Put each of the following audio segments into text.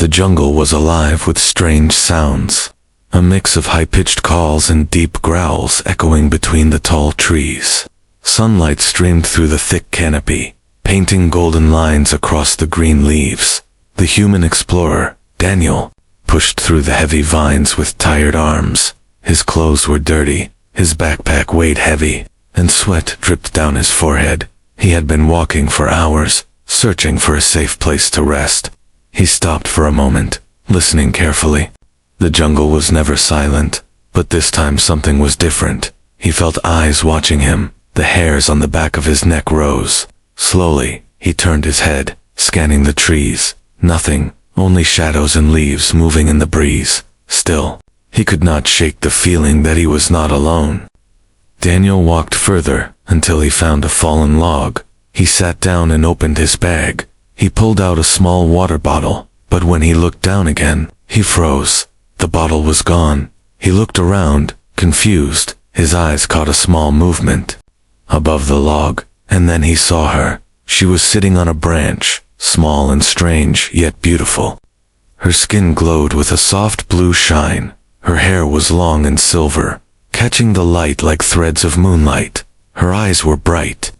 The jungle was alive with strange sounds, a mix of high-pitched calls and deep growls echoing between the tall trees. Sunlight streamed through the thick canopy, painting golden lines across the green leaves. The human explorer, Daniel, pushed through the heavy vines with tired arms. His clothes were dirty, his backpack weighed heavy, and sweat dripped down his forehead. He had been walking for hours, searching for a safe place to rest. He stopped for a moment, listening carefully. The jungle was never silent, but this time something was different. He felt eyes watching him. The hairs on the back of his neck rose. Slowly, he turned his head, scanning the trees. Nothing, only shadows and leaves moving in the breeze. Still, he could not shake the feeling that he was not alone. Daniel walked further until he found a fallen log. He sat down and opened his bag. He pulled out a small water bottle, but when he looked down again, he froze. The bottle was gone. He looked around, confused. His eyes caught a small movement above the log, and then he saw her. She was sitting on a branch, small and strange, yet beautiful. Her skin glowed with a soft blue shine. Her hair was long and silver, catching the light like threads of moonlight. Her eyes were bright,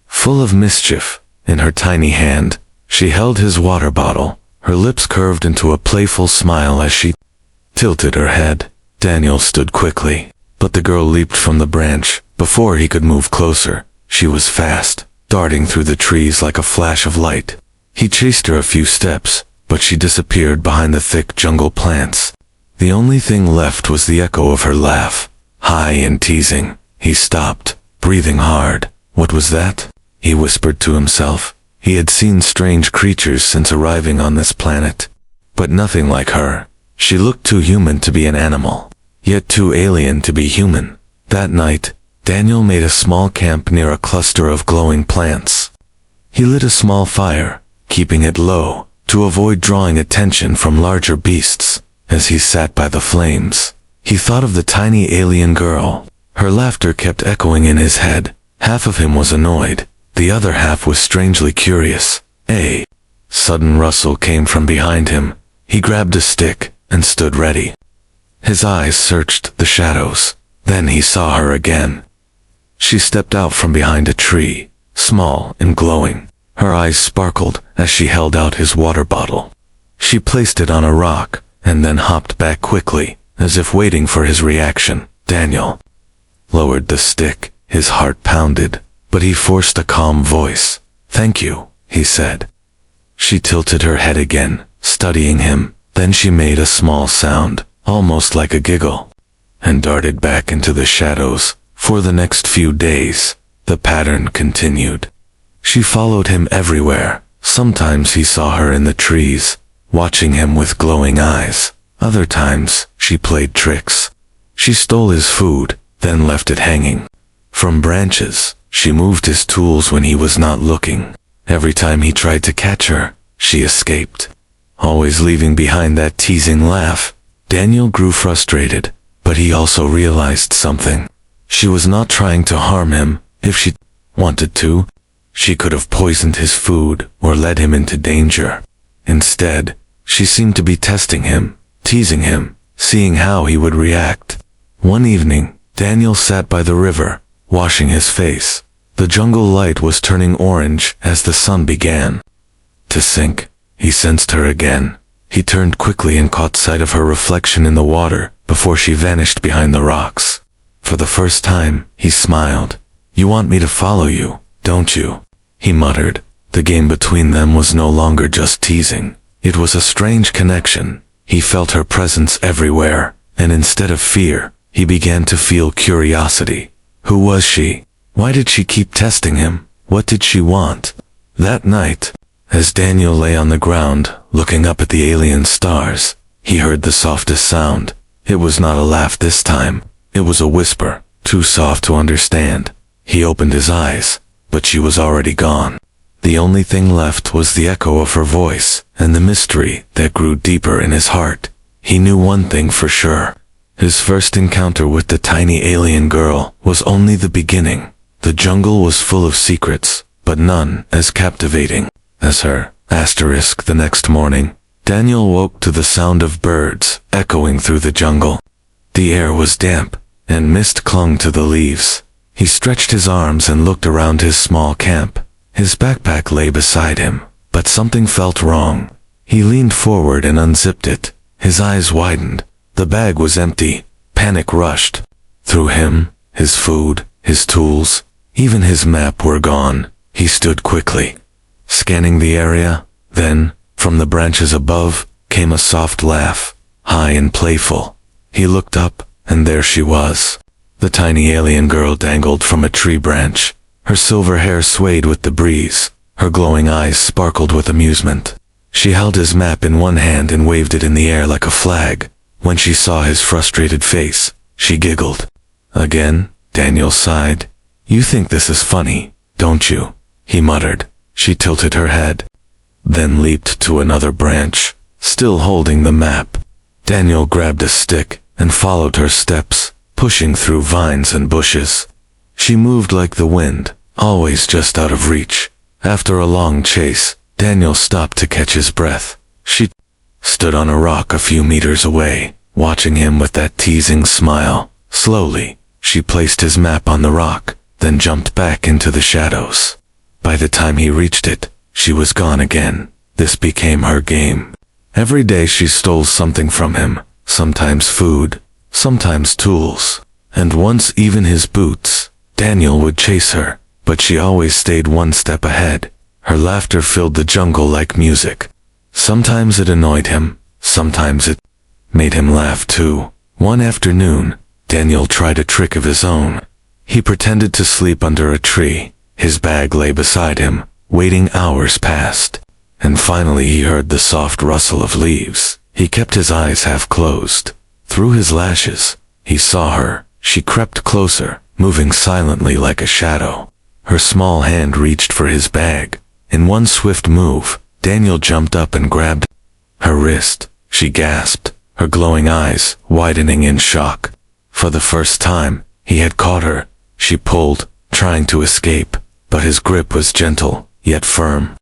full of mischief. In her tiny hand, she held his water bottle. Her lips curved into a playful smile as she tilted her head. Daniel stood quickly, but the girl leaped from the branch. Before he could move closer, she was fast, darting through the trees like a flash of light. He chased her a few steps, but she disappeared behind the thick jungle plants. The only thing left was the echo of her laugh, high and teasing. He stopped, breathing hard. What was that? He whispered to himself. He had seen strange creatures since arriving on this planet, but nothing like her. She looked too human to be an animal, yet too alien to be human. That night, Daniel made a small camp near a cluster of glowing plants. He lit a small fire, keeping it low, to avoid drawing attention from larger beasts. As he sat by the flames, he thought of the tiny alien girl. Her laughter kept echoing in his head. Half of him was annoyed, the other half was strangely curious. A sudden rustle came from behind him. He grabbed a stick and stood ready. His eyes searched the shadows. Then he saw her again. She stepped out from behind a tree, small and glowing. Her eyes sparkled as she held out his water bottle. She placed it on a rock, and then hopped back quickly, as if waiting for his reaction. Daniel lowered the stick. His heart pounded, but he forced a calm voice. "Thank you," he said. She tilted her head again, studying him. Then she made a small sound, almost like a giggle, and darted back into the shadows. For the next few days, the pattern continued. She followed him everywhere. Sometimes he saw her in the trees, watching him with glowing eyes. Other times, she played tricks. She stole his food, then left it hanging from branches. She moved his tools when he was not looking. Every time he tried to catch her, she escaped, always leaving behind that teasing laugh. Daniel grew frustrated, but he also realized something. She was not trying to harm him. If she wanted to, she could have poisoned his food or led him into danger. Instead, she seemed to be testing him, teasing him, seeing how he would react. One evening, Daniel sat by the river, washing his face. The jungle light was turning orange as the sun began to sink. He sensed her again. He turned quickly and caught sight of her reflection in the water before she vanished behind the rocks. For the first time, he smiled. "You want me to follow you, don't you?" he muttered. The game between them was no longer just teasing. It was a strange connection. He felt her presence everywhere, and instead of fear, he began to feel curiosity. Who was she? Why did she keep testing him? What did she want? That night, as Daniel lay on the ground, looking up at the alien stars, he heard the softest sound. It was not a laugh this time. It was a whisper, too soft to understand. He opened his eyes, but she was already gone. The only thing left was the echo of her voice, and the mystery that grew deeper in his heart. He knew one thing for sure. His first encounter with the tiny alien girl was only the beginning. The jungle was full of secrets, but none as captivating as her. The next morning, Daniel woke to the sound of birds echoing through the jungle. The air was damp, and mist clung to the leaves. He stretched his arms and looked around his small camp. His backpack lay beside him, but something felt wrong. He leaned forward and unzipped it. His eyes widened. The bag was empty. Panic rushed through him. His food, his tools, even his map were gone. He stood quickly, scanning the area. Then, from the branches above, came a soft laugh, high and playful. He looked up, and there she was. The tiny alien girl dangled from a tree branch. Her silver hair swayed with the breeze. Her glowing eyes sparkled with amusement. She held his map in one hand and waved it in the air like a flag. When she saw his frustrated face, she giggled. Again, Daniel sighed. "You think this is funny, don't you?" he muttered. She tilted her head, then leaped to another branch, still holding the map. Daniel grabbed a stick and followed her steps, pushing through vines and bushes. She moved like the wind, always just out of reach. After a long chase, Daniel stopped to catch his breath. She stood on a rock a few meters away, watching him with that teasing smile. Slowly, she placed his map on the rock, then jumped back into the shadows. By the time he reached it, she was gone again. This became her game. Every day she stole something from him, sometimes food, sometimes tools, and once even his boots. Daniel would chase her, but she always stayed one step ahead. Her laughter filled the jungle like music. Sometimes it annoyed him, sometimes it made him laugh too. One afternoon, Daniel tried a trick of his own. He pretended to sleep under a tree. His bag lay beside him. Waiting hours passed, and finally he heard the soft rustle of leaves. He kept his eyes half closed. Through his lashes, he saw her. She crept closer, moving silently like a shadow. Her small hand reached for his bag. In one swift move, Daniel jumped up and grabbed her wrist. She gasped, her glowing eyes widening in shock. For the first time, he had caught her. She pulled, trying to escape, but his grip was gentle, yet firm.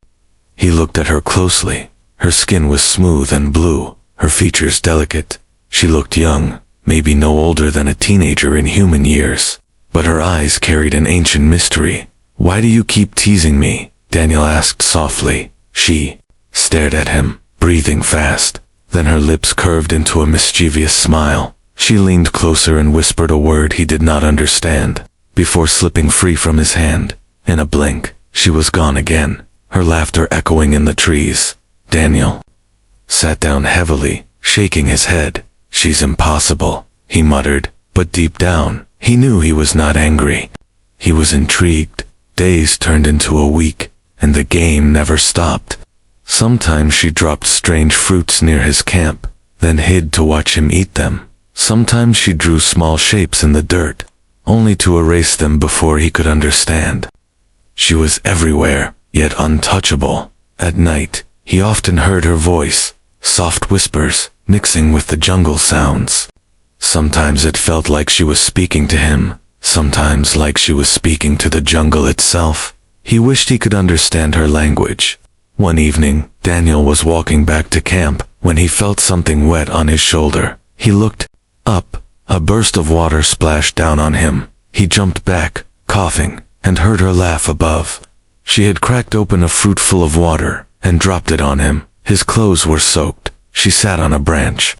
He looked at her closely. Her skin was smooth and blue, her features delicate. She looked young, maybe no older than a teenager in human years, but her eyes carried an ancient mystery. "Why do you keep teasing me?" Daniel asked softly. She stared at him, breathing fast. Then her lips curved into a mischievous smile. She leaned closer and whispered a word he did not understand, before slipping free from his hand. In a blink, she was gone again, her laughter echoing in the trees. Daniel sat down heavily, shaking his head. "She's impossible," he muttered, but deep down, he knew he was not angry. He was intrigued. Days turned into a week, and the game never stopped. Sometimes she dropped strange fruits near his camp, then hid to watch him eat them. Sometimes she drew small shapes in the dirt, only to erase them before he could understand. She was everywhere, yet untouchable. At night, he often heard her voice, soft whispers, mixing with the jungle sounds. Sometimes it felt like she was speaking to him, sometimes like she was speaking to the jungle itself. He wished he could understand her language. One evening, Daniel was walking back to camp when he felt something wet on his shoulder. He looked up. A burst of water splashed down on him. He jumped back, coughing, and heard her laugh above. She had cracked open a fruit full of water and dropped it on him. His clothes were soaked. She sat on a branch,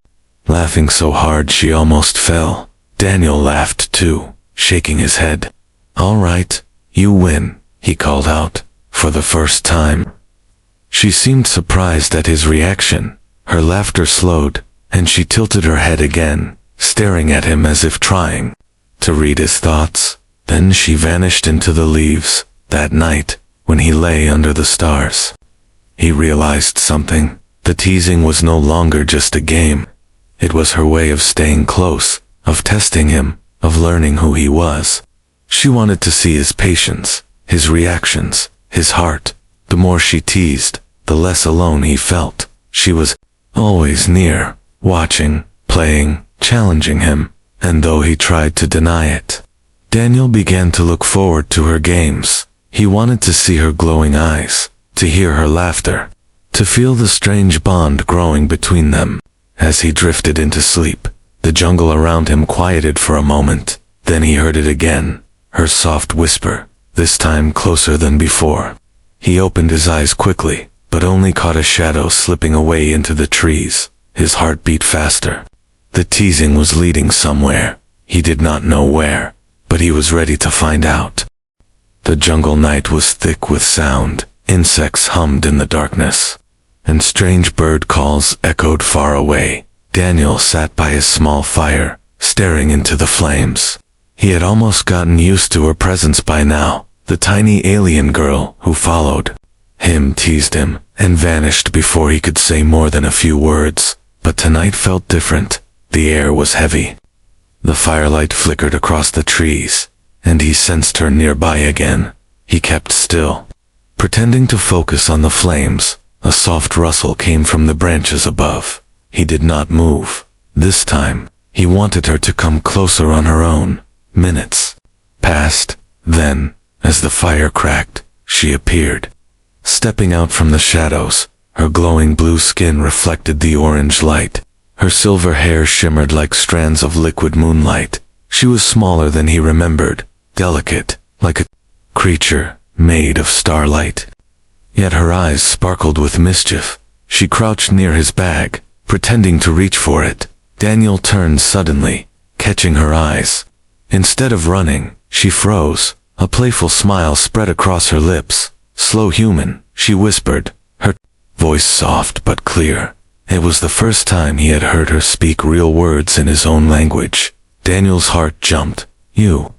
laughing so hard she almost fell. Daniel laughed too, shaking his head. "All right, you win," he called out, for the first time. She seemed surprised at his reaction. Her laughter slowed, and she tilted her head again, staring at him as if trying to read his thoughts. Then she vanished into the leaves. That night, when he lay under the stars, he realized something. The teasing was no longer just a game. It was her way of staying close, of testing him, of learning who he was. She wanted to see his patience, his reactions, his heart. The more she teased, the less alone he felt. She was always near, watching, playing, challenging him, and though he tried to deny it, Daniel began to look forward to her games. He wanted to see her glowing eyes, to hear her laughter. to feel the strange bond growing between them. As he drifted into sleep, the jungle around him quieted for a moment. Then he heard it again, her soft whisper, this time closer than before. He opened his eyes quickly, but only caught a shadow slipping away into the trees. His heart beat faster. The teasing was leading somewhere. He did not know where, but he was ready to find out. The jungle night was thick with sound. Insects hummed in the darkness, and strange bird calls echoed far away. Daniel sat by his small fire, staring into the flames. He had almost gotten used to her presence by now. The tiny alien girl who followed him teased him and vanished before he could say more than a few words. But tonight felt different. The air was heavy. The firelight flickered across the trees, and he sensed her nearby again. He kept still, pretending to focus on the flames. A soft rustle came from the branches above. He did not move. This time, he wanted her to come closer on her own. Minutes passed. Then, as the fire cracked, she appeared. Stepping out from the shadows, her glowing blue skin reflected the orange light. Her silver hair shimmered like strands of liquid moonlight. She was smaller than he remembered, delicate, like a creature made of starlight. Yet her eyes sparkled with mischief. She crouched near his bag, pretending to reach for it. Daniel turned suddenly, catching her eyes. Instead of running, she froze. A playful smile spread across her lips. "Slow human," she whispered, her voice soft but clear. It was the first time he had heard her speak real words in his own language. Daniel's heart jumped. You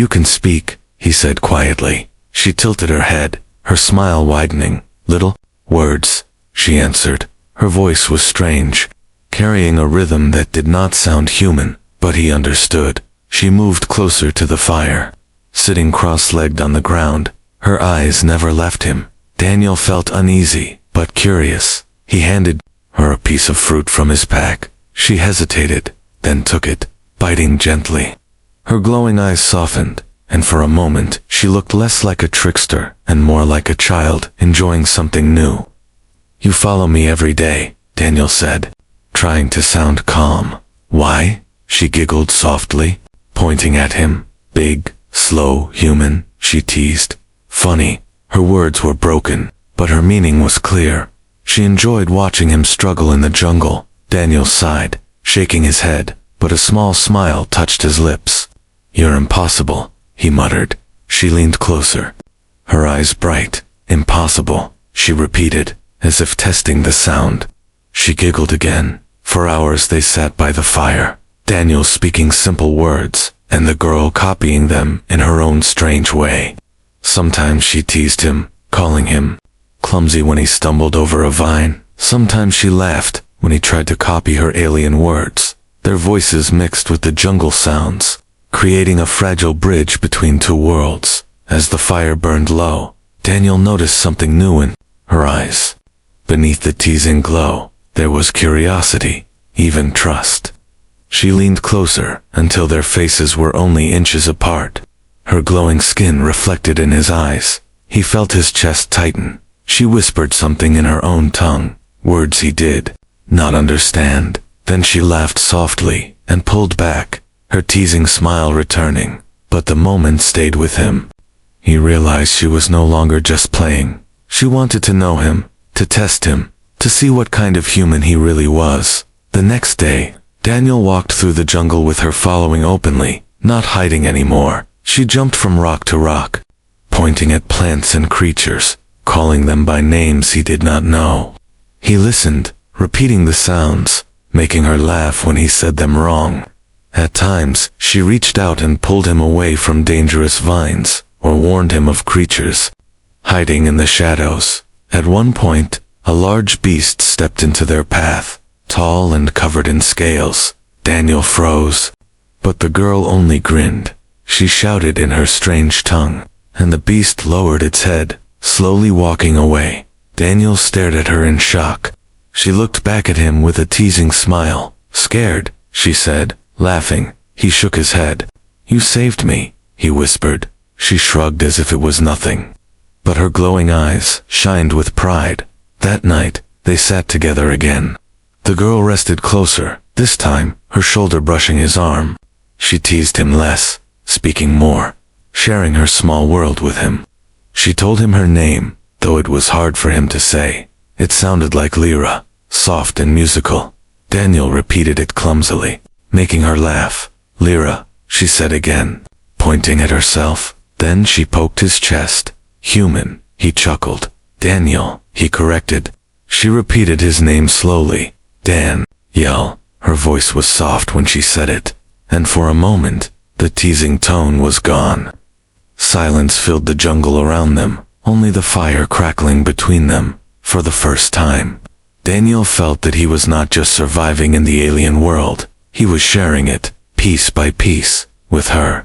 can speak," he said quietly. She tilted her head, her smile widening. "Little words," she answered. Her voice was strange, carrying a rhythm that did not sound human, but he understood. She moved closer to the fire, sitting cross-legged on the ground. Her eyes never left him. Daniel felt uneasy, but curious. He handed her a piece of fruit from his pack. She hesitated, then took it, biting gently. Her glowing eyes softened, and for a moment she looked less like a trickster and more like a child enjoying something new. "You follow me every day," Daniel said, trying to sound calm. "Why?" She giggled softly, pointing at him. "Big, slow human," she teased. Funny, her words were broken, but her meaning was clear. She enjoyed watching him struggle in the jungle. Daniel sighed, shaking his head, but a small smile touched his lips. "You're impossible," he muttered. She leaned closer, her eyes bright. "Impossible," she repeated, as if testing the sound. She giggled again. For hours they sat by the fire, Daniel speaking simple words, and the girl copying them in her own strange way. Sometimes she teased him, calling him clumsy when he stumbled over a vine. Sometimes she laughed when he tried to copy her alien words. Their voices mixed with the jungle sounds, creating a fragile bridge between two worlds. As the fire burned low, Daniel noticed something new in her eyes. Beneath the teasing glow, there was curiosity, even trust. She leaned closer until their faces were only inches apart. Her glowing skin reflected in his eyes. He felt his chest tighten. She whispered something in her own tongue, words he did not understand. Then she laughed softly and pulled back, her teasing smile returning. But the moment stayed with him. He realized she was no longer just playing. She wanted to know him, to test him, to see what kind of human he really was. The next day, Daniel walked through the jungle with her following openly, not hiding anymore. She jumped from rock to rock, pointing at plants and creatures, calling them by names he did not know. He listened, repeating the sounds, making her laugh when he said them wrong. At times, she reached out and pulled him away from dangerous vines, or warned him of creatures hiding in the shadows. At one point, a large beast stepped into their path, tall and covered in scales. Daniel froze, but the girl only grinned. She shouted in her strange tongue, and the beast lowered its head, slowly walking away. Daniel stared at her in shock. She looked back at him with a teasing smile. "Scared?" she said, laughing. He shook his head. "You saved me," he whispered. She shrugged as if it was nothing, but her glowing eyes shined with pride. That night, They sat together again. The girl rested closer, this time, her shoulder brushing his arm. She teased him less, speaking more, sharing her small world with him. She told him her name, though it was hard for him to say. It sounded like Lyra, soft and musical. Daniel repeated it clumsily, making her laugh. Lyra, she said again, pointing at herself. Then she poked his chest. Human, he chuckled. Daniel, he corrected. She repeated his name slowly. Dan, Yell. Her voice was soft when she said it, and for a moment, the teasing tone was gone. Silence filled the jungle around them, only the fire crackling between them. For the first time, Daniel felt that he was not just surviving in the alien world, he was sharing it, piece by piece, with her.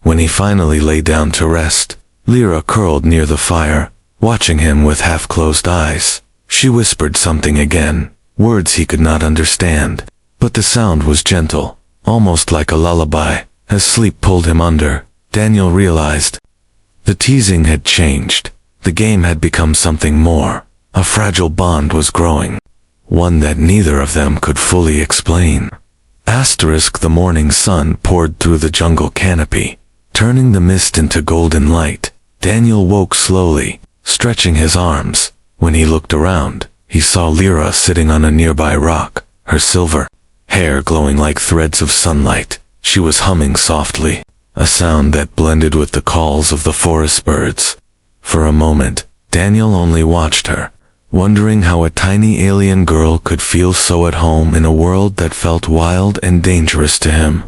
When he finally lay down to rest, Lyra curled near the fire, watching him with half-closed eyes. She whispered something again, words he could not understand, but the sound was gentle, almost like a lullaby. As sleep pulled him under, Daniel realized the teasing had changed. The game had become something more. A fragile bond was growing, one that neither of them could fully explain. The morning sun poured through the jungle canopy, turning the mist into golden light. Daniel woke slowly, stretching his arms. When he looked around, he saw Lyra sitting on a nearby rock, her silver hair glowing like threads of sunlight. She was humming softly, a sound that blended with the calls of the forest birds. For a moment, Daniel only watched her, wondering how a tiny alien girl could feel so at home in a world that felt wild and dangerous to him.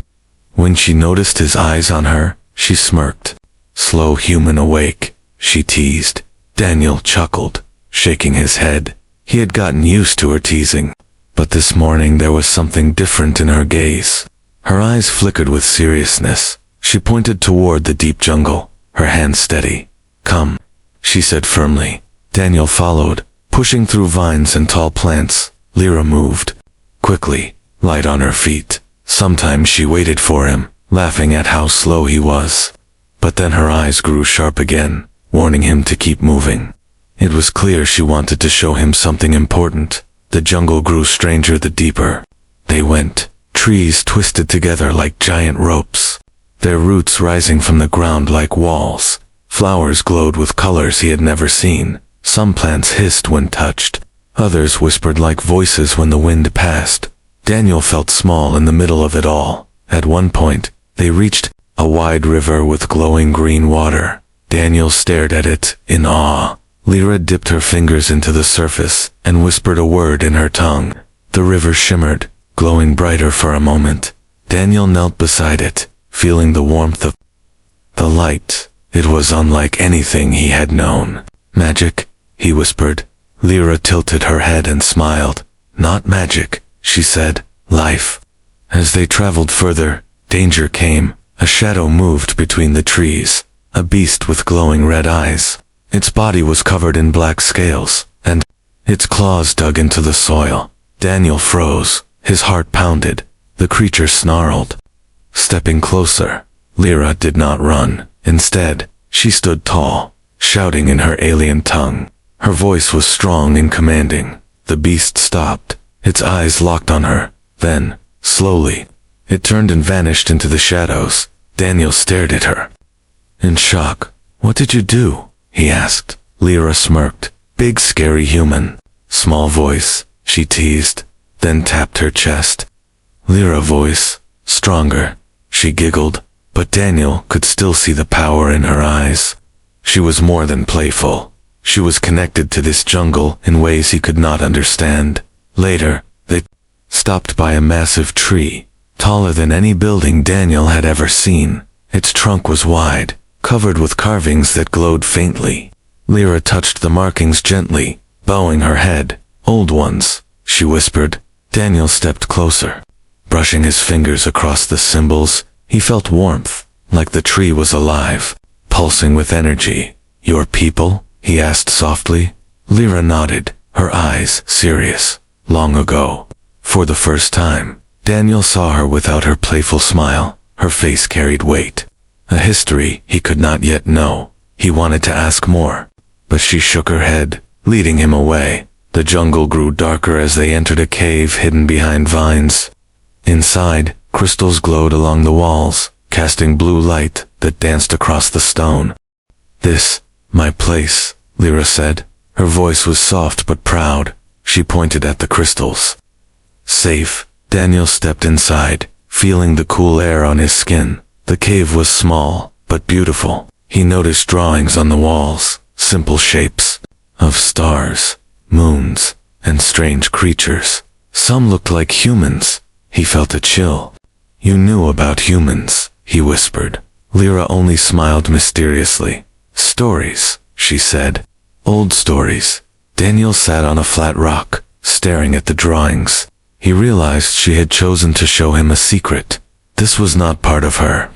When she noticed his eyes on her, she smirked. Slow human awake, she teased. Daniel chuckled, shaking his head. He had gotten used to her teasing, but this morning there was something different in her gaze. Her eyes flickered with seriousness. She pointed toward the deep jungle, her hand steady. Come, she said firmly. Daniel followed, pushing through vines and tall plants. Lyra moved quickly, light on her feet. Sometimes she waited for him, laughing at how slow he was. But then her eyes grew sharp again, warning him to keep moving. It was clear she wanted to show him something important. The jungle grew stranger the deeper they went. Trees twisted together like giant ropes, their roots rising from the ground like walls. Flowers glowed with colors he had never seen. Some plants hissed when touched, others whispered like voices when the wind passed. Daniel felt small in the middle of it all. At one point, they reached a wide river with glowing green water. Daniel stared at it in awe. Lyra dipped her fingers into the surface and whispered a word in her tongue. The river shimmered, glowing brighter for a moment. Daniel knelt beside it, feeling the warmth of the light. It was unlike anything he had known. Magic, he whispered. Lyra tilted her head and smiled. Not magic, she said. Life. As they traveled further, danger came. A shadow moved between the trees. A beast with glowing red eyes. Its body was covered in black scales, and its claws dug into the soil. Daniel froze. His heart pounded. The creature snarled. Stepping closer, Lyra did not run. Instead, she stood tall, shouting in her alien tongue. Her voice was strong and commanding. The beast stopped. Its eyes locked on her. Then, slowly, it turned and vanished into the shadows. Daniel stared at her in shock. What did you do? He asked. Lyra smirked. Big scary human. Small voice, she teased, then tapped her chest. Lyra voice, stronger. She giggled, but Daniel could still see the power in her eyes. She was more than playful. She was connected to this jungle in ways he could not understand. Later, they stopped by a massive tree, taller than any building Daniel had ever seen. Its trunk was wide, covered with carvings that glowed faintly. Lyra touched the markings gently, bowing her head. Old ones, she whispered. Daniel stepped closer. Brushing his fingers across the symbols, he felt warmth, like the tree was alive, pulsing with energy. Your people? He asked softly. Lyra nodded, her eyes serious. Long ago. For the first time, Daniel saw her without her playful smile. Her face carried weight. A history he could not yet know. He wanted to ask more, but she shook her head, leading him away. The jungle grew darker as they entered a cave hidden behind vines. Inside, crystals glowed along the walls, casting blue light that danced across the stone. "This, my place," Lyra said. Her voice was soft but proud. She pointed at the crystals. Safe, Daniel stepped inside, feeling the cool air on his skin. The cave was small, but beautiful. He noticed drawings on the walls, simple shapes of stars, moons, and strange creatures. Some looked like humans. He felt a chill. "You knew about humans," he whispered. Lyra only smiled mysteriously. "Stories," she said. "Old stories." Daniel sat on a flat rock, staring at the drawings. He realized she had chosen to show him a secret. This was not part of her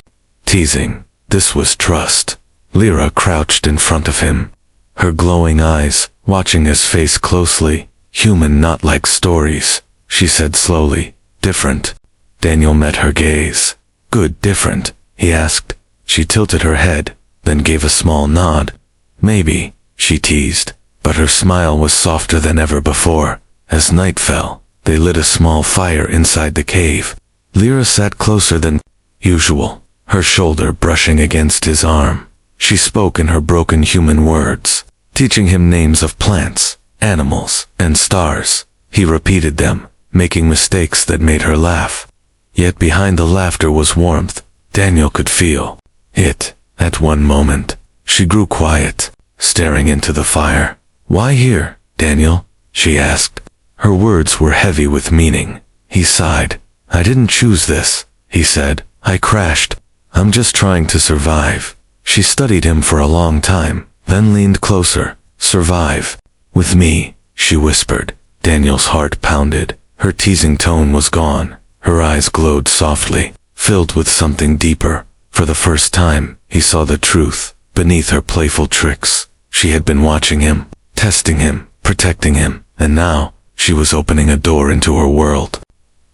teasing. This was trust. Lyra crouched in front of him, her glowing eyes watching his face closely. "Human, not like stories," she said slowly. "Different." Daniel met her gaze. "Good, different?" he asked. She tilted her head, then gave a small nod. "Maybe," she teased, but her smile was softer than ever before. As night fell, they lit a small fire inside the cave. Lyra sat closer than usual, her shoulder brushing against his arm. She spoke in her broken human words, teaching him names of plants, animals, and stars. He repeated them, making mistakes that made her laugh. Yet behind the laughter was warmth. Daniel could feel it. At one moment, she grew quiet, staring into the fire. "Why here, Daniel?" she asked. Her words were heavy with meaning. He sighed. "I didn't choose this," he said. "I crashed. I'm just trying to survive." She studied him for a long time, then leaned closer. "Survive. With me," she whispered. Daniel's heart pounded. Her teasing tone was gone. Her eyes glowed softly, filled with something deeper. For the first time, he saw the truth beneath her playful tricks. She had been watching him, testing him, protecting him, and now she was opening a door into her world.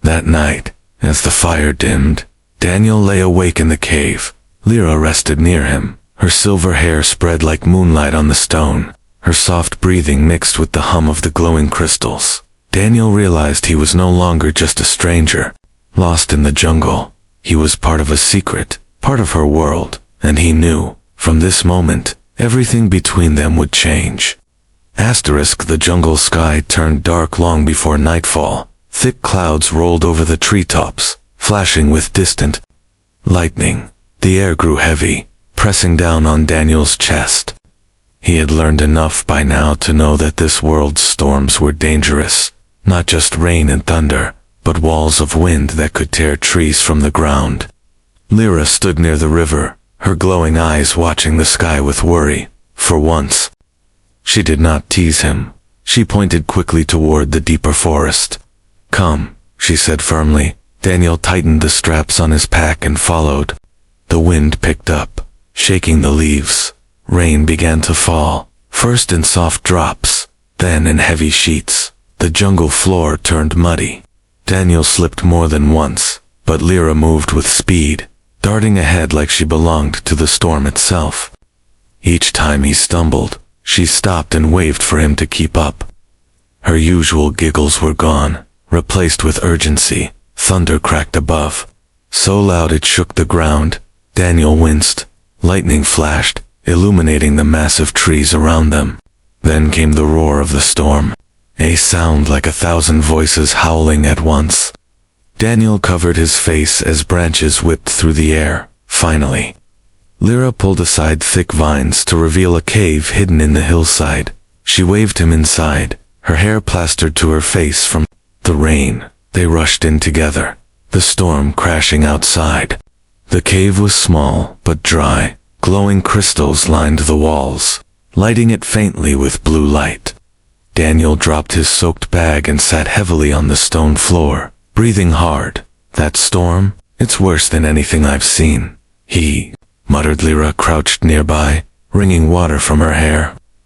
That night, as the fire dimmed, Daniel lay awake in the cave. Lyra rested near him, her silver hair spread like moonlight on the stone. Her soft breathing mixed with the hum of the glowing crystals. Daniel realized he was no longer just a stranger, lost in the jungle. He was part of a secret, part of her world, and he knew, from this moment, everything between them would change. The jungle sky turned dark long before nightfall. Thick clouds rolled over the treetops, flashing with distant lightning. The air grew heavy, pressing down on Daniel's chest. He had learned enough by now to know that this world's storms were dangerous. Not just rain and thunder, but walls of wind that could tear trees from the ground. Lyra stood near the river, her glowing eyes watching the sky with worry. For once, she did not tease him. She pointed quickly toward the deeper forest. "Come," she said firmly. Daniel tightened the straps on his pack and followed. The wind picked up, shaking the leaves. Rain began to fall, first in soft drops, then in heavy sheets. The jungle floor turned muddy. Daniel slipped more than once, but Lyra moved with speed, darting ahead like she belonged to the storm itself. Each time he stumbled, she stopped and waved for him to keep up. Her usual giggles were gone, replaced with urgency. Thunder cracked above, so loud it shook the ground. Daniel winced. Lightning flashed, illuminating the massive trees around them. Then came the roar of the storm, a sound like 1,000 voices howling at once. Daniel covered his face as branches whipped through the air. Finally, Lyra pulled aside thick vines to reveal a cave hidden in the hillside. She waved him inside, her hair plastered to her face from the rain. They rushed in together, the storm crashing outside. The cave was small but dry. Glowing crystals lined the walls, lighting it faintly with blue light. Daniel dropped his soaked bag and sat heavily on the stone floor, breathing hard. "That storm? It's worse than anything I've seen," he muttered. Lyra crouched nearby, wringing water from her hair.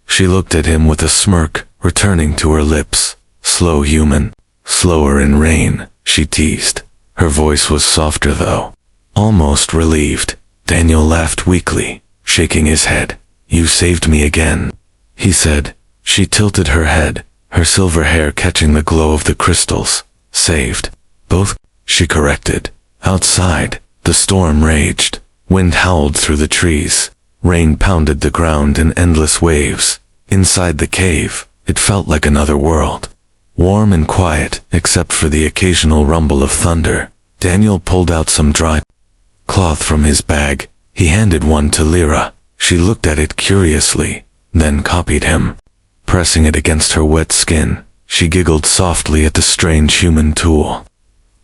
She looked at him with a smirk, returning to her lips. "Slow human, slower in rain," she teased. Her voice was softer though, almost relieved. Daniel laughed weakly, shaking his head. "You saved me again," he said. She tilted her head, her silver hair catching the glow of the crystals. Saved. Both, she corrected. Outside, the storm raged. Wind howled through the trees. Rain pounded the ground in endless waves. Inside the cave, it felt like another world. Warm and quiet, except for the occasional rumble of thunder. Daniel pulled out some dry cloth from his bag. He handed one to Lyra. She looked at it curiously, then copied him. Pressing it against her wet skin, she giggled softly at the strange human tool.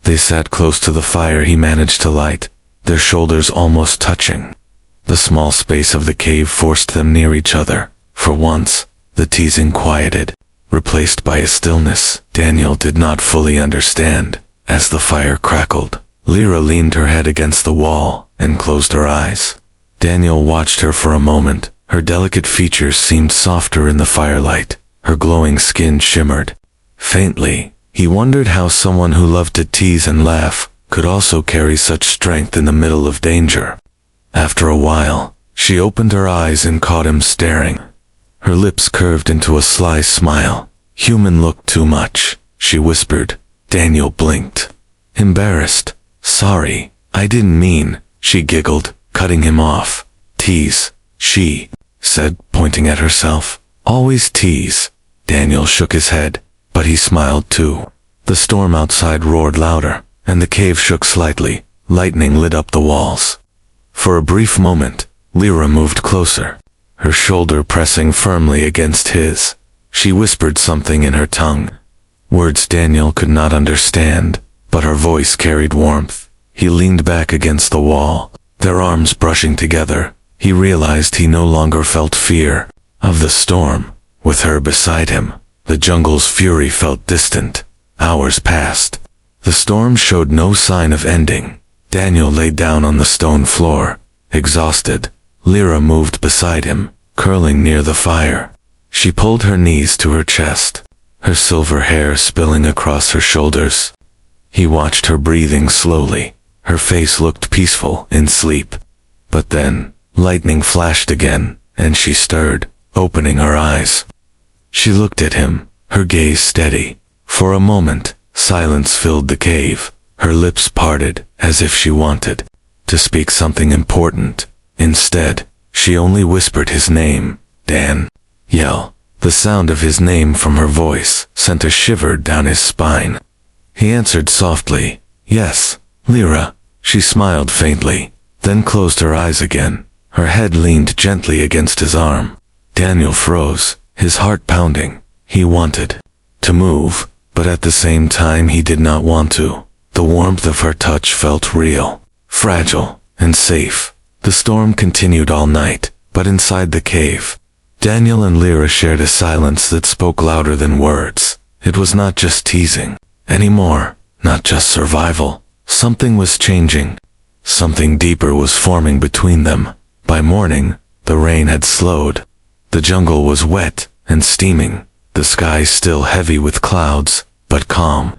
They sat close to the fire he managed to light, their shoulders almost touching. The small space of the cave forced them near each other. For once, the teasing quieted, replaced by a stillness Daniel did not fully understand. As the fire crackled, Lyra leaned her head against the wall and closed her eyes. Daniel watched her for a moment. Her delicate features seemed softer in the firelight. Her glowing skin shimmered faintly. He wondered how someone who loved to tease and laugh could also carry such strength in the middle of danger. After a while, she opened her eyes and caught him staring. Her lips curved into a sly smile. "Human look too much," she whispered. Daniel blinked. Embarrassed. "Sorry, I didn't mean," she giggled, cutting him off. "Tease," she said, pointing at herself. "Always tease." Daniel shook his head, but he smiled too. The storm outside roared louder, and the cave shook slightly. Lightning lit up the walls. For a brief moment, Lyra moved closer, her shoulder pressing firmly against his. She whispered something in her tongue, words Daniel could not understand, but her voice carried warmth. He leaned back against the wall, their arms brushing together. He realized he no longer felt fear of the storm. With her beside him, the jungle's fury felt distant. Hours passed. The storm showed no sign of ending. Daniel lay down on the stone floor, exhausted. Lyra moved beside him, curling near the fire. She pulled her knees to her chest, her silver hair spilling across her shoulders. He watched her breathing slowly. Her face looked peaceful in sleep. But then, lightning flashed again, and she stirred, opening her eyes. She looked at him, her gaze steady. For a moment, silence filled the cave. Her lips parted, as if she wanted to speak something important. Instead, she only whispered his name, Dan. Yell. The sound of his name from her voice sent a shiver down his spine. He answered softly, "Yes, Lyra." She smiled faintly, then closed her eyes again. Her head leaned gently against his arm. Daniel froze, his heart pounding. He wanted to move, but at the same time he did not want to. The warmth of her touch felt real, fragile, and safe. The storm continued all night, but inside the cave, Daniel and Lyra shared a silence that spoke louder than words. It was not just teasing anymore, not just survival. Something was changing. Something deeper was forming between them. By morning, the rain had slowed. The jungle was wet and steaming, the sky still heavy with clouds, but calm.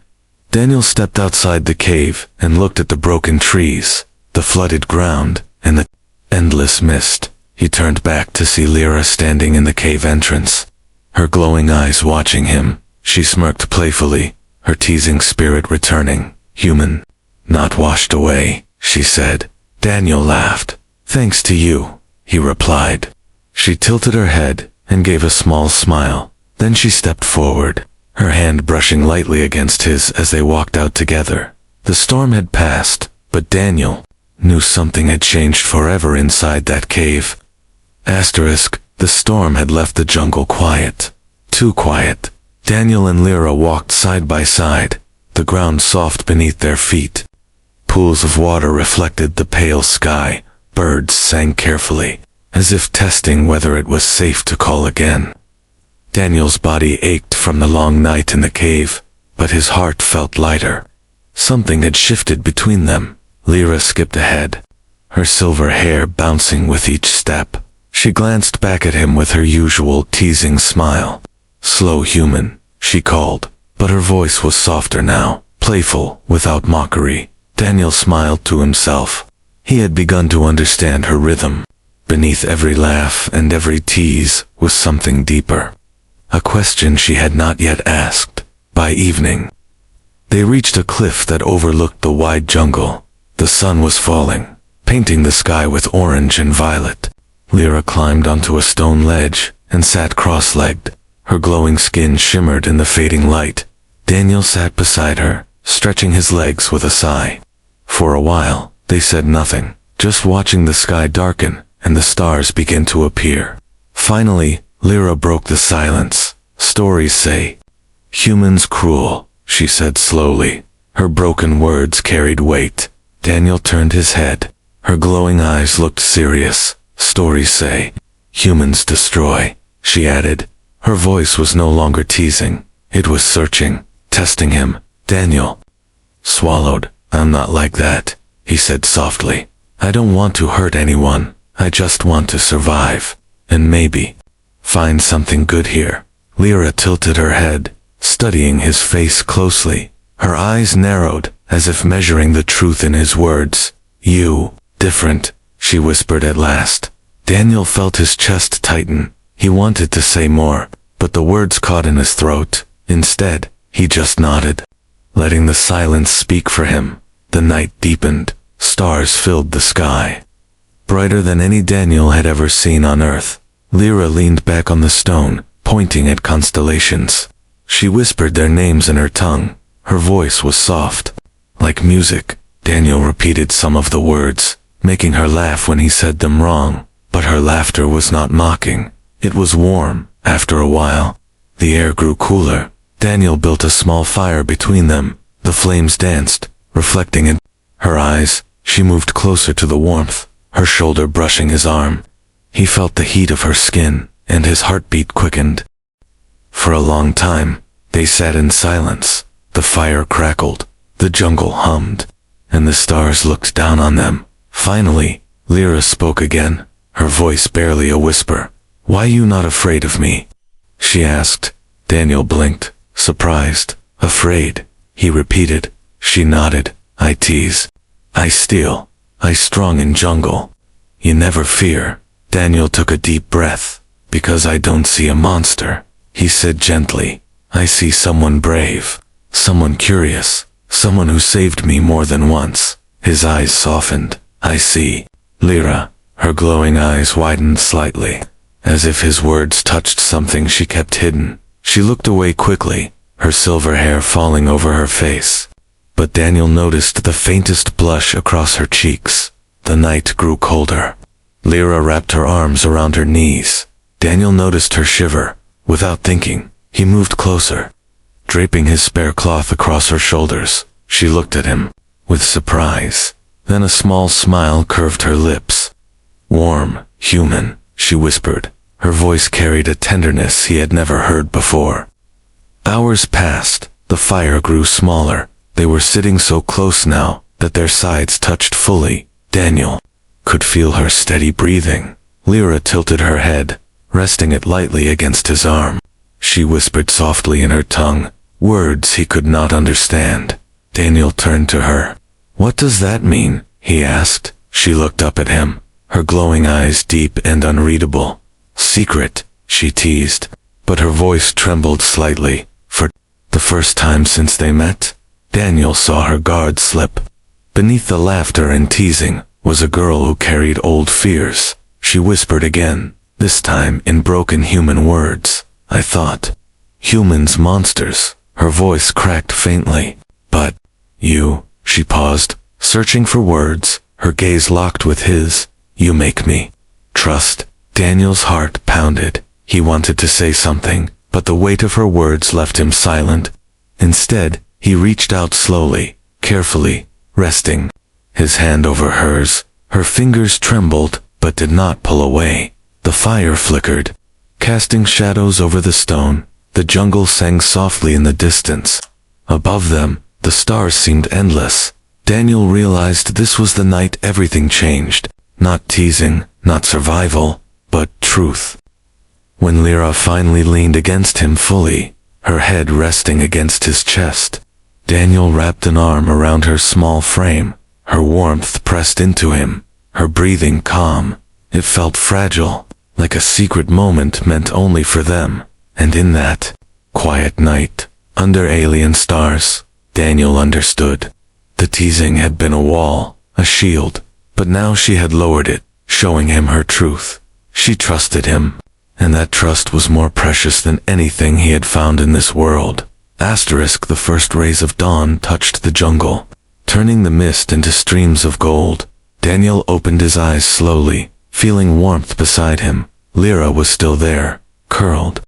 Daniel stepped outside the cave and looked at the broken trees, the flooded ground, and the endless mist. He turned back to see Lyra standing in the cave entrance, her glowing eyes watching him. She smirked playfully, her teasing spirit returning. "Human, not washed away," she said. Daniel laughed. "Thanks to you," he replied. She tilted her head and gave a small smile. Then she stepped forward, her hand brushing lightly against his as they walked out together. The storm had passed, but Daniel knew something had changed forever inside that cave. The storm had left the jungle quiet. Too quiet. Daniel and Lyra walked side by side, the ground soft beneath their feet. Pools of water reflected the pale sky. Birds sang carefully, as if testing whether it was safe to call again. Daniel's body ached from the long night in the cave, but his heart felt lighter. Something had shifted between them. Lyra skipped ahead, her silver hair bouncing with each step. She glanced back at him with her usual teasing smile. "Slow human," she called, but her voice was softer now, playful, without mockery. Daniel smiled to himself. He had begun to understand her rhythm. Beneath every laugh and every tease was something deeper. a question she had not yet asked. By evening, they reached a cliff that overlooked the wide jungle. The sun was falling, painting the sky with orange and violet. Lyra climbed onto a stone ledge and sat cross-legged. Her glowing skin shimmered in the fading light. Daniel sat beside her, stretching his legs with a sigh. For a while, they said nothing, just watching the sky darken and the stars begin to appear. Finally, Lyra broke the silence. Stories say, "Humans cruel," she said slowly. Her broken words carried weight. Daniel turned his head. Her glowing eyes looked serious. "Stories say, humans destroy," she added. Her voice was no longer teasing. It was searching, testing him. Daniel swallowed. "I'm not like that," he said softly. "I don't want to hurt anyone. I just want to survive. And maybe find something good here." Lyra tilted her head, studying his face closely. Her eyes narrowed, as if measuring the truth in his words. "You, different," she whispered at last. Daniel felt his chest tighten. He wanted to say more, but the words caught in his throat. Instead, he just nodded, letting the silence speak for him. The night deepened. Stars filled the sky, brighter than any Daniel had ever seen on Earth. Lyra leaned back on the stone, pointing at constellations. She whispered their names in her tongue. Her voice was soft, like music. Daniel repeated some of the words, making her laugh when he said them wrong. But her laughter was not mocking. It was warm. After a while, the air grew cooler. Daniel built a small fire between them. The flames danced, reflecting in her eyes. She moved closer to the warmth, her shoulder brushing his arm. He felt the heat of her skin, and his heartbeat quickened. For a long time, they sat in silence. The fire crackled, the jungle hummed, and the stars looked down on them. Finally, Lyra spoke again, her voice barely a whisper. "Why you not afraid of me?" she asked. Daniel blinked, surprised. "Afraid?" he repeated. She nodded. "I tease. I steal. I strong in jungle. You never fear." Daniel took a deep breath. "Because I don't see a monster," he said gently. "I see someone brave, someone curious, someone who saved me more than once." His eyes softened. "I see." Lyra, her glowing eyes widened slightly, as if his words touched something she kept hidden. She looked away quickly, her silver hair falling over her face. But Daniel noticed the faintest blush across her cheeks. The night grew colder. Lyra wrapped her arms around her knees. Daniel noticed her shiver. Without thinking, he moved closer, draping his spare cloth across her shoulders. She looked at him with surprise. Then a small smile curved her lips. "Warm, human," she whispered. Her voice carried a tenderness he had never heard before. Hours passed. The fire grew smaller. They were sitting so close now that their sides touched fully. Daniel could feel her steady breathing. Lyra tilted her head, resting it lightly against his arm. She whispered softly in her tongue, words he could not understand. Daniel turned to her. "What does that mean?" he asked. She looked up at him, her glowing eyes deep and unreadable. "Secret," she teased, but her voice trembled slightly. For the first time since they met, Daniel saw her guard slip. Beneath the laughter and teasing was a girl who carried old fears. She whispered again, this time in broken human words. "I thought humans monsters." Her voice cracked faintly. "But you," she paused, searching for words, her gaze locked with his. "You make me trust." Daniel's heart pounded. He wanted to say something, but the weight of her words left him silent. Instead, he reached out slowly, carefully, resting his hand over hers. Her fingers trembled, but did not pull away. The fire flickered, casting shadows over the stone. The jungle sang softly in the distance. Above them, the stars seemed endless. Daniel realized this was the night everything changed. Not teasing, not survival, but truth. When Lyra finally leaned against him fully, her head resting against his chest, Daniel wrapped an arm around her small frame. Her warmth pressed into him, her breathing calm. It felt fragile, like a secret moment meant only for them. And in that quiet night, under alien stars, Daniel understood. The teasing had been a wall, a shield, but now she had lowered it, showing him her truth. She trusted him, and that trust was more precious than anything he had found in this world. The first rays of dawn touched the jungle, turning the mist into streams of gold. Daniel opened his eyes slowly, feeling warmth beside him. Lyra was still there, curled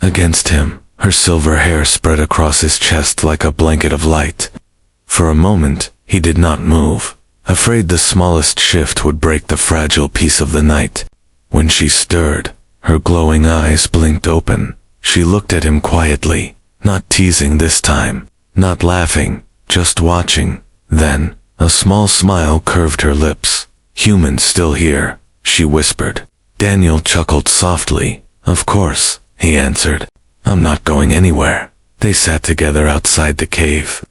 against him, her silver hair spread across his chest like a blanket of light. For a moment, he did not move, afraid the smallest shift would break the fragile peace of the night. When she stirred, her glowing eyes blinked open. She looked at him quietly, not teasing this time, not laughing, just watching. Then, a small smile curved her lips. "Humans still here," she whispered. Daniel chuckled softly. "Of course," he answered. "I'm not going anywhere." They sat together outside the cave,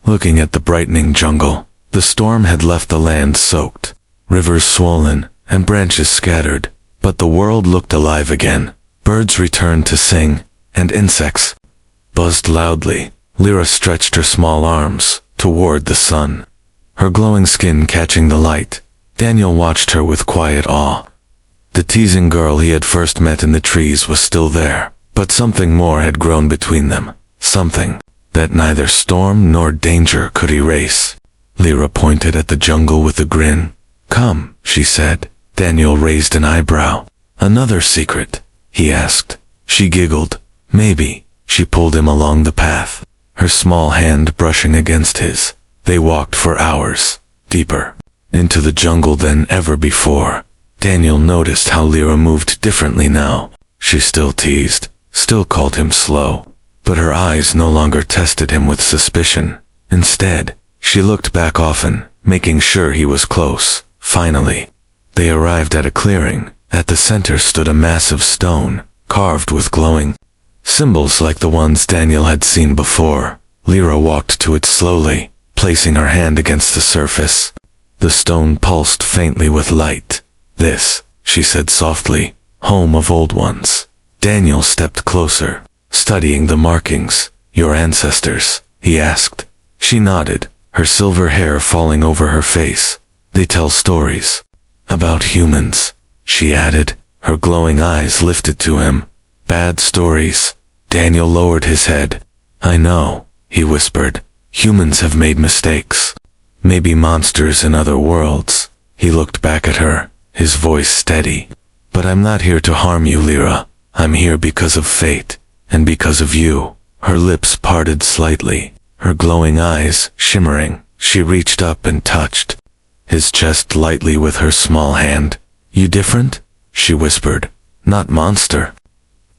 looking at the brightening jungle. The storm had left the land soaked, rivers swollen, and branches scattered, but the world looked alive again. Birds returned to sing, and insects buzzed loudly. Lyra stretched her small arms toward the sun, her glowing skin catching the light. Daniel watched her with quiet awe. The teasing girl he had first met in the trees was still there, but something more had grown between them, something that neither storm nor danger could erase. Lyra pointed at the jungle with a grin. "Come," she said. Daniel raised an eyebrow. "Another secret?" he asked. She giggled. "Maybe." She pulled him along the path, her small hand brushing against his. They walked for hours, deeper into the jungle than ever before. Daniel noticed how Lyra moved differently now. She still teased, still called him slow, but her eyes no longer tested him with suspicion. Instead, she looked back often, making sure he was close. Finally, they arrived at a clearing. At the center stood a massive stone, carved with glowing symbols like the ones Daniel had seen before. Lyra walked to it slowly, placing her hand against the surface. The stone pulsed faintly with light. "This," she said softly, "home of old ones." Daniel stepped closer, studying the markings. "Your ancestors?" he asked. She nodded, her silver hair falling over her face. "They tell stories about humans," she added, her glowing eyes lifted to him. "Bad stories." Daniel lowered his head. "I know," he whispered. "Humans have made mistakes. Maybe monsters in other worlds." He looked back at her, his voice steady. "But I'm not here to harm you, Lyra. I'm here because of fate, and because of you." Her lips parted slightly, her glowing eyes shimmering. She reached up and touched his chest lightly with her small hand. "You different?" she whispered. "Not monster."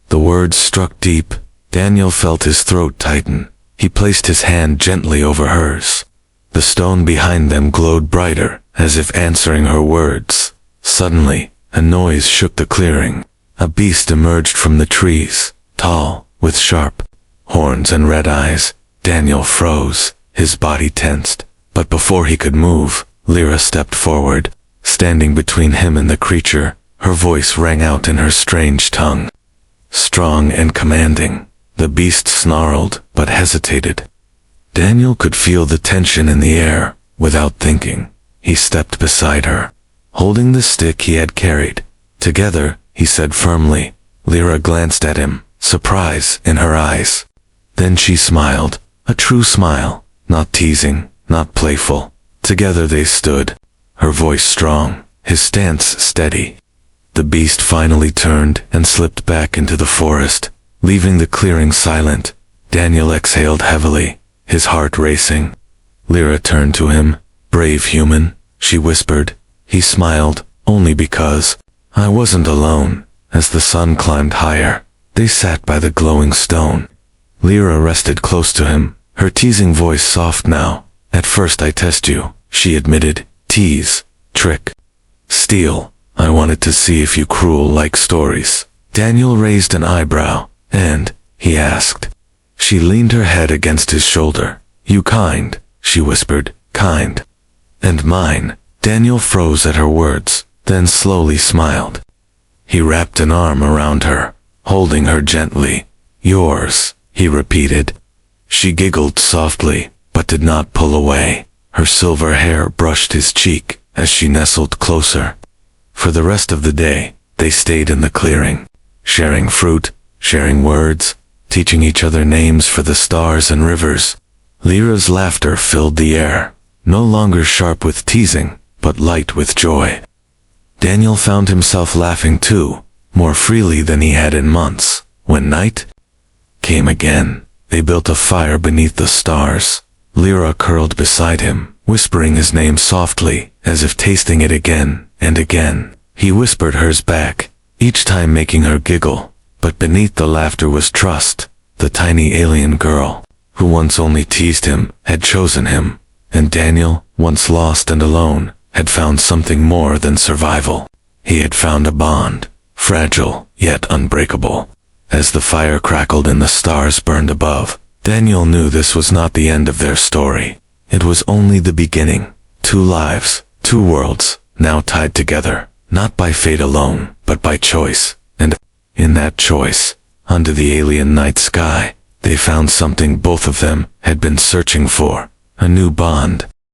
The words struck deep. Daniel felt his throat tighten. He placed his hand gently over hers. The stone behind them glowed brighter, as if answering her words. Suddenly, a noise shook the clearing. A beast emerged from the trees, tall, with sharp horns and red eyes. Daniel froze, his body tensed. But before he could move, Lyra stepped forward, standing between him and the creature. Her voice rang out in her strange tongue, strong and commanding. The beast snarled, but hesitated. Daniel could feel the tension in the air. Without thinking, he stepped beside her, holding the stick he had carried. "Together," he said firmly. Lyra glanced at him, surprise in her eyes. Then she smiled, a true smile, not teasing, not playful. Together they stood, her voice strong, his stance steady. The beast finally turned and slipped back into the forest, leaving the clearing silent. Daniel exhaled heavily, his heart racing. Lyra turned to him. "Brave human," she whispered. He smiled, only because. "I wasn't alone." As the sun climbed higher, they sat by the glowing stone. Lyra rested close to him, her teasing voice soft now. "At first I test you," she admitted. "Tease, trick, steal. I wanted to see if you cruel like stories." Daniel raised an eyebrow. "And?" he asked. She leaned her head against his shoulder. "You kind," she whispered. "Kind." "And mine." Daniel froze at her words, then slowly smiled. He wrapped an arm around her, holding her gently. Yours, he repeated. She giggled softly, but did not pull away. Her silver hair brushed his cheek as she nestled closer. For the rest of the day, they stayed in the clearing, sharing fruit, sharing words, teaching each other names for the stars and rivers. Lyra's laughter filled the air, no longer sharp with teasing, but light with joy. Daniel found himself laughing too, more freely than he had in months. When night came again, they built a fire beneath the stars. Lyra curled beside him, whispering his name softly, as if tasting it again and again. He whispered hers back, each time making her giggle, but beneath the laughter was trust. The tiny alien girl, who once only teased him, had chosen him, and Daniel, once lost and alone, had found something more than survival. He had found a bond, fragile yet unbreakable. As the fire crackled and the stars burned above, Daniel knew this was not the end of their story. It was only the beginning. 2 lives, 2 worlds, now tied together, not by fate alone, but by choice. And in that choice, under the alien night sky, they found something both of them had been searching for, a new bond,